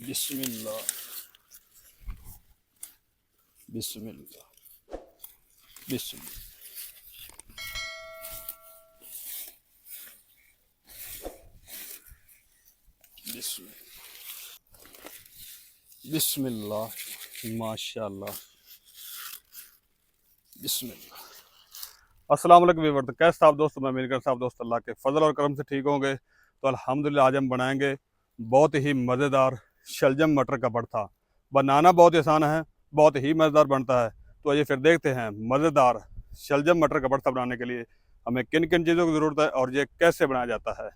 बिस्मिल्लाह बिस्मिल्लाह बिस्मिल्लाह बिस्मिल्लाह बिस्मिल्लाह माशाअल्लाह बिस्मिल्लाह। अस्सलाम वालेकुम व्यूअर। तो कैसे आप दोस्त, मैं मिलकर साहब दोस्त अल्लाह के फजल और करम से ठीक होंगे। तो अल्हम्दुलिल्लाह आज हम बनाएंगे बहुत ही मज़ेदार शलजम मटर का भरता। बनाना बहुत आसान है, बहुत ही मज़ेदार बनता है। तो आइए फिर देखते हैं मज़ेदार शलजम मटर का भरता बनाने के लिए हमें किन किन चीज़ों की ज़रूरत है और ये कैसे बनाया जाता है।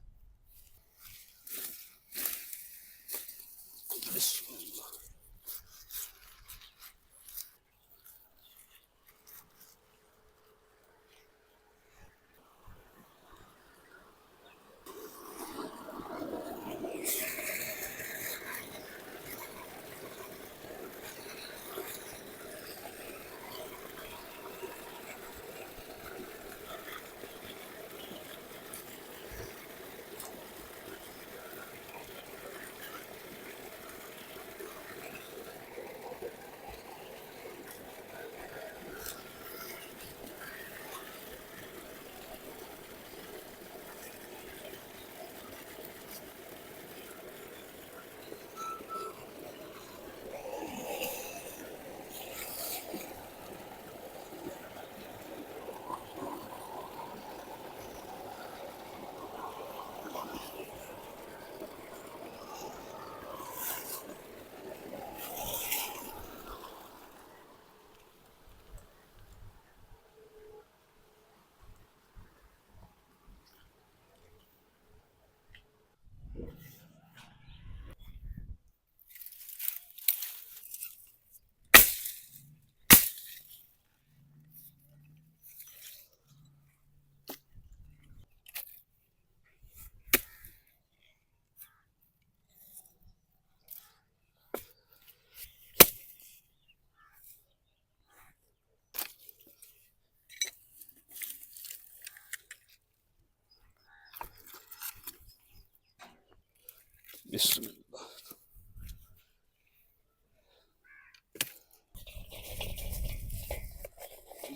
बिस्मिल्लाह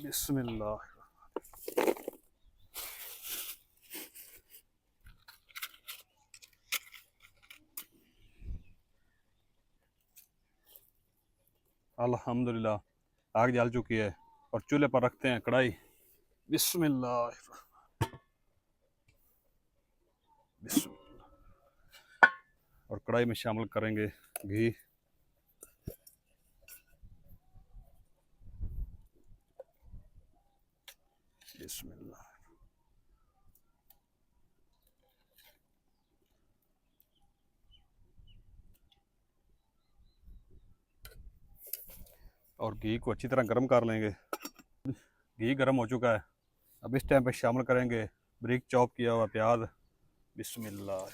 बिस्मिल्लाह। अल्हम्दुलिल्लाह आग जल चुकी है और चूल्हे पर रखते हैं कढ़ाई। बिस्मिल्लाह बिस्मिल्लाह। और कढ़ाई में शामिल करेंगे घी। बिस्मिल्लाह। और घी को अच्छी तरह गर्म कर लेंगे। घी गर्म हो चुका है। अब इस टाइम पे शामिल करेंगे बारीक चॉप किया हुआ प्याज। बिस्मिल्लाह।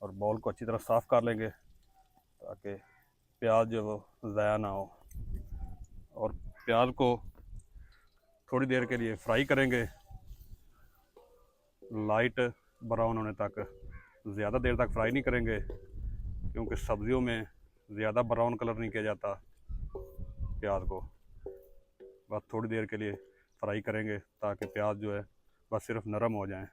और बॉल को अच्छी तरह साफ़ कर लेंगे ताकि प्याज जो वो ज़ाया ना हो। और प्याज को थोड़ी देर के लिए फ्राई करेंगे लाइट ब्राउन होने तक। ज़्यादा देर तक फ्राई नहीं करेंगे क्योंकि सब्ज़ियों में ज़्यादा ब्राउन कलर नहीं किया जाता प्याज को। बस थोड़ी देर के लिए फ्राई करेंगे ताकि प्याज जो है बस सिर्फ नरम हो जाए।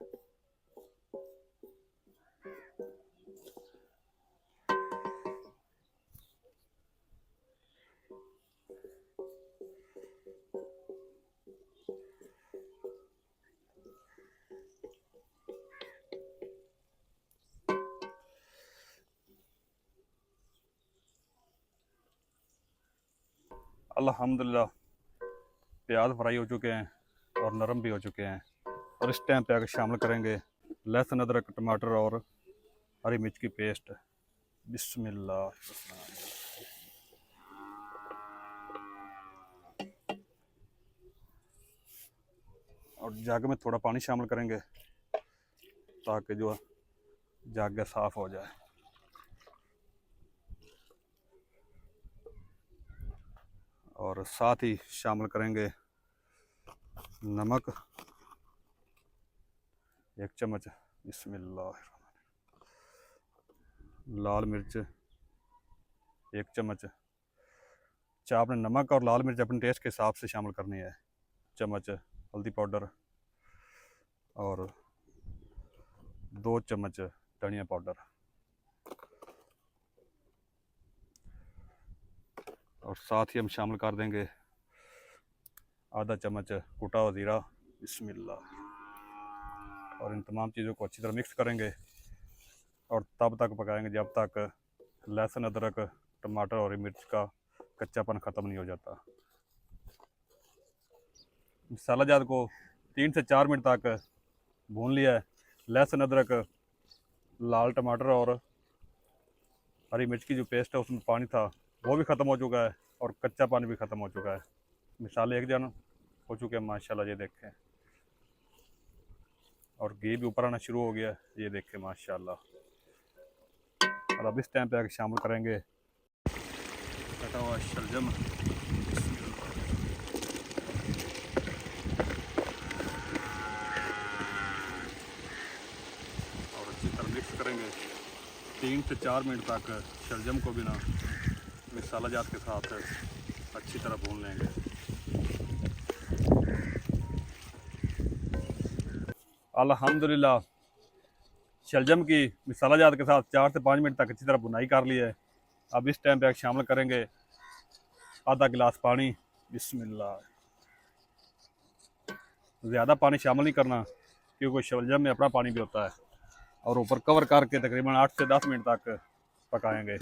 अल्हम्दुलिल्लाह प्याज फ्राई हो चुके हैं और नरम भी हो चुके हैं। और इस टाइम पे आगे शामिल करेंगे लहसुन, अदरक, टमाटर और हरी मिर्च की पेस्ट। बिस्मिल्लाह। और जग में थोड़ा पानी शामिल करेंगे ताकि जो जग साफ़ हो जाए। और साथ ही शामिल करेंगे नमक 1 चम्मच। बिस्मिल्लाह। लाल मिर्च 1 चम्मच। आपने नमक और लाल मिर्च अपने टेस्ट के हिसाब से शामिल करनी है। चम्मच हल्दी पाउडर और 2 चम्मच धनिया पाउडर और साथ ही हम शामिल कर देंगे आधा चम्मच कुटा हुआ ज़ीरा। बिस्मिल्लाह। और इन तमाम चीज़ों को अच्छी तरह मिक्स करेंगे और तब तक पकाएंगे जब तक लहसुन, अदरक, टमाटर और मिर्च का कच्चापन ख़त्म नहीं हो जाता। मसाला जात को 3 से 4 मिनट तक भून लिया है। लहसुन, अदरक, लाल टमाटर और हरी मिर्च की जो पेस्ट है उसमें पानी था वो भी ख़त्म हो चुका है और कच्चा पानी भी ख़त्म हो चुका है। मसाले एक जन हो चुके हैं माशाल्लाह, ये देखें। और घी भी ऊपर आना शुरू हो गया, ये देखें माशाल्लाह। और अब इस टाइम पे आके शामिल करेंगे कटा हुआ शलजम। और अच्छी तरह मिक्स करेंगे 3 से 4 मिनट तक। शलजम को भी ना मसाला जात के साथ अच्छी तरह भून लेंगे। अल्हम्दुलिल्लाह शलजम की मसाला जात के साथ 4 से 5 मिनट तक अच्छी तरह बुनाई कर ली है। अब इस टाइम पे शामिल करेंगे आधा गिलास पानी। बिस्मिल्लाह। ज़्यादा पानी शामिल नहीं करना क्योंकि शलजम में अपना पानी भी होता है। और ऊपर कवर करके तकरीबन 8 से 10 मिनट तक पकाएंगे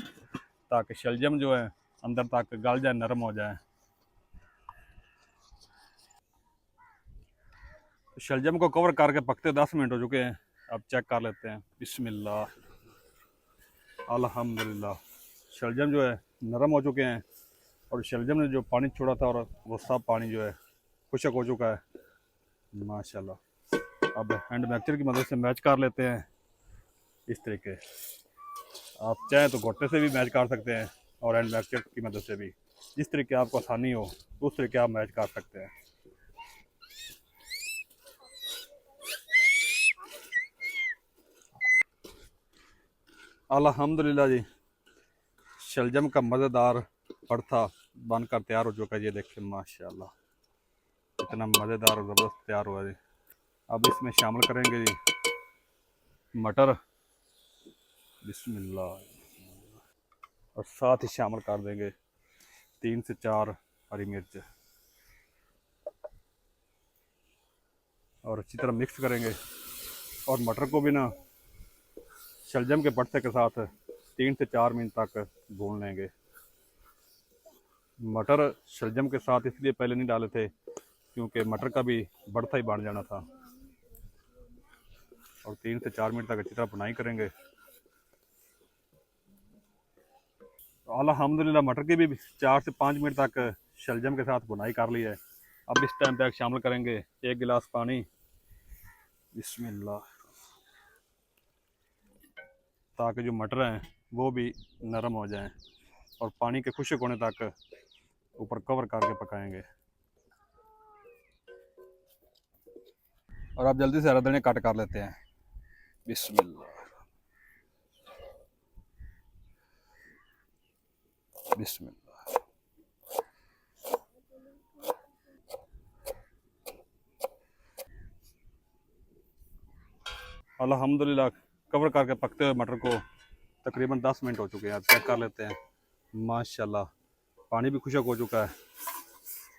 ताकि शलजम जो है अंदर तक गल जाए, नरम हो जाए। तो शलजम को कवर करके पकते 10 मिनट हो चुके हैं। अब चेक कर लेते हैं। बिस्मिल्लाह। अल्हम्दुलिल्लाह शलजम जो है नरम हो चुके हैं और शलजम ने जो पानी छोड़ा था और वो सब पानी जो है खुश्क हो चुका है माशाल्लाह। अब हैंड मिक्सर की मदद से मैच कर लेते हैं इस तरीके। आप चाहें तो घोटे से भी मैच कर सकते हैं और हैंड मिक्सर की मदद से भी, जिस तरीके आपको आसानी हो उस तरीके आप मैच कर सकते हैं। अल्हम्दुलिल्लाह जी शलजम का मज़ेदार भरता बनकर तैयार हो चुका है। ये देखिए माशाल्लाह इतना मज़ेदार और ज़बरदस्त तैयार हुआ जी। अब इसमें शामिल करेंगे जी मटर। बिस्मिल्लाह। और साथ ही शामिल कर देंगे 3 से 4 हरी मिर्च और अच्छी तरह मिक्स करेंगे। और मटर को भी ना शलजम के भरते के साथ 3 से 4 मिनट तक भून लेंगे। मटर शलजम के साथ इसलिए पहले नहीं डाले थे क्योंकि मटर का भी भरता ही बन जाना था। और 3 से 4 मिनट तक अच्छी तरह बुनाई करेंगे। तो अल्हम्दुलिल्लाह मटर की भी 4 से 5 मिनट तक शलजम के साथ बुनाई कर ली है। अब इस टाइम पे शामिल करेंगे 1 गिलास पानी। बिस्मिल्लाह। ताकि जो मटर हैं वो भी नरम हो जाएं और पानी के खुश्क होने तक ऊपर कवर करके पकाएंगे। और अब जल्दी से हरा धनिया कट कर लेते हैं। बिस्मिल्लाह। बिस्मिल्लाह। अल्हम्दुलिल्लाह कवर करके पकते हुए मटर को तकरीबन 10 मिनट हो चुके हैं। अब चेक कर लेते हैं माशाल्लाह पानी भी खुश्क हो चुका है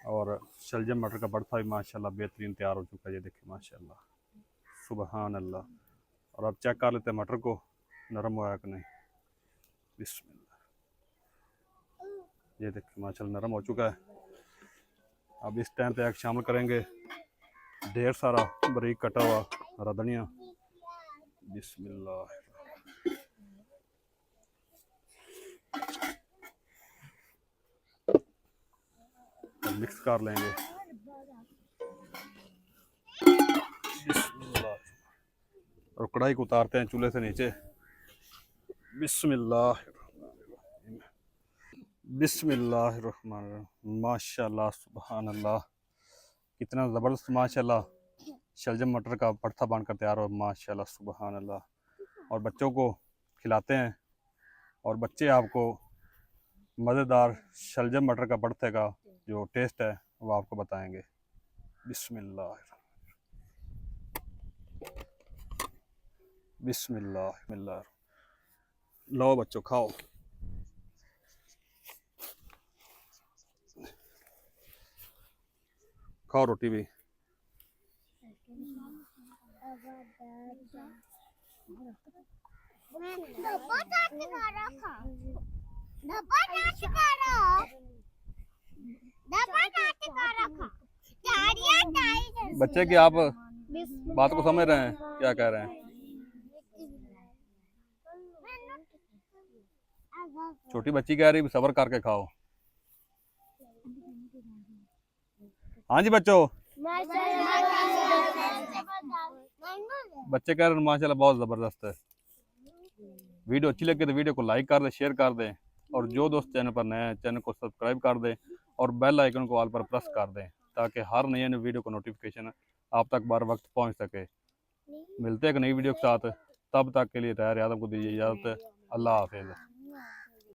और शलजम मटर का भरता भी माशाल्लाह बेहतरीन तैयार हो चुका है। ये देखिए माशाल्लाह सुबहान अल्लाह। और अब चेक कर लेते हैं मटर को नरम हुआ है कि नहीं। बिस्मिल्लाह। ये देखिए माशाल्लाह नरम हो चुका है। अब इस टाइम पे शामिल करेंगे ढेर सारा बारीक कटा हुआ हरा धनिया। बिस्मिल्लाह। मिक्स कर लेंगे। बिस्मिल्लाह। और कढ़ाई को उतारते हैं चूल्हे से नीचे। बिस्मिल्लाह। बिस्मिल्लाहिर्रहमानिर्रहीम। माशाल्लाह सुबहान अल्लाह कितना ज़बरदस्त माशाल्लाह शलजम मटर का भरता बनकर तैयार हो माशाल्लाह सुबहान अल्लाह। और बच्चों को खिलाते हैं और बच्चे आपको मज़ेदार शलजम मटर का भरते का जो टेस्ट है वो आपको बताएंगे। बिस्मिल्लाह बिस्मिल्लाह बिस्मिल्लाह। लो बच्चों खाओ। खाओ रोटी भी। बच्चे की आप बात को समझ रहे हैं क्या कह रहे हैं? छोटी बच्ची कह रही सब्र करके खाओ। हाँ जी बच्चों, बच्चे कह रहे हैं माशाल्लाह बहुत ज़बरदस्त है। वीडियो अच्छी लगे तो वीडियो को लाइक कर दें, शेयर कर दें, और जो दोस्त चैनल पर नए हैं चैनल को सब्सक्राइब कर दें और बेल आइकन को ऑल पर प्रेस कर दें ताकि हर नई वीडियो को नोटिफिकेशन आप तक बर वक्त पहुंच सके। मिलते हैं एक नई वीडियो के साथ, तब तक के लिए तैयार आदम को दीजिए इजाज़त। अल्लाह हाफिज़।